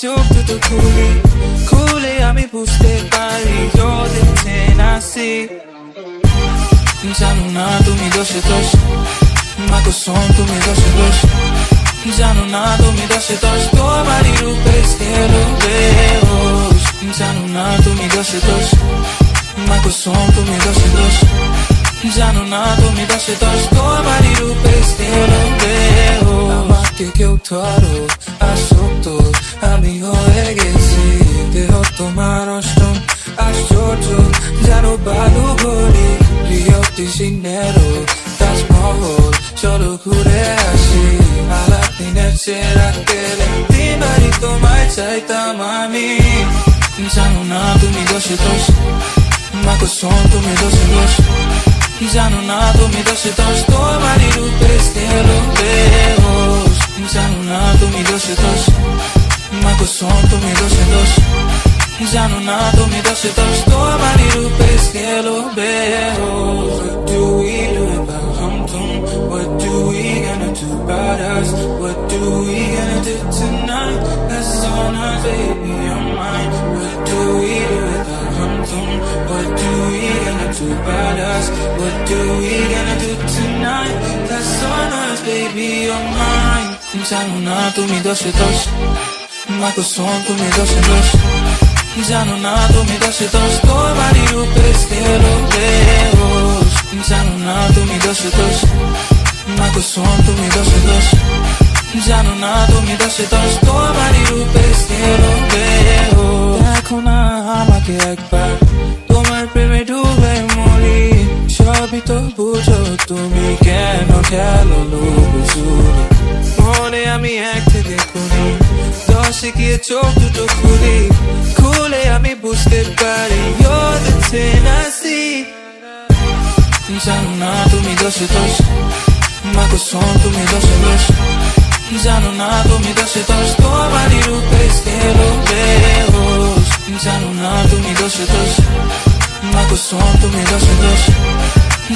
চোখ দুটো খুলি খুলে আমি বুঝতে পারি you're the ten I see জানো না তুমি দোষে দোষ মা কসম তুমি দোষে দোষ জানো না তুমি দোষে দোষ তোমারই রূপে গেলো বেহোশ জানো না তুমি দোষে দোষ মা কসম তুমি দোষে দোষ জানো না তুমি দোষে দোষ তোমারই রূপে গেলো বেহোশ আমাকে কেউ ধরো আসক্ত আমি হয়ে গেছি দেহ তোমার অষ্টম আশ্চর্য জানো বালু ভরি রিও ডি জেনেরো তাজমহল চলো ঘুরে আসি আলাদিনের চেরাকে দিনবারই তোমায় চাইতাম আমি জানো না তুমি দোষে দোষ মা কসম তুমি দোষে দোষ জানো না তুমি দোষে দোষ তোমারই রূপে গেলো বেহোশ জানো না তুমি দোষে দোষ মা কসম তুমি দোষে দোষ জানো না তুমি দোষে দোষ তোমারই রূপে গেলো বেহোশ What do we do about hum-tum? What do we gonna do about us? What do we gonna do tonight? That's on us, baby, on mine. What do we do about hum-tum? What do we gonna do about us? What do we gonna do tonight? That's on us, baby, on mine. জানো না তুমি দোষে দোষ মা কসম তুমি দোষে দোষ জানো না তুমি দোষে দোষ তোমারই রূপে গেলো বেহোশ জানো না তুমি দোষে দোষ মা কসম তুমি দোষে দোষ জানো না তুমি দোষে দোষ তোমারই রূপে গেলো বেহোশ দেখো না আমাকে একবার তোমার প্রেমে ডুবে মরি সবই তো বুঝো তুমি কেন খেলো লুকোচুরি মনে আমি এক থেকে খুনি দশে গিয়ে চোখ দুটো খুলি খুলে আমি বুঝতে পারি you're the ten I see জানো না তুমি দোষে দোষ মা কসম তুমি দোষে দোষ জানো না তুমি দোষে দোষ তোমারই রূপে গেলো বেহোশ জানো না তুমি দোষে দোষ মা কসম তুমি দোষে দোষ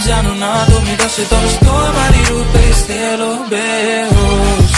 জানো না তুমি দোষে দোষ তোমারই রূপে গেলো বেহোশ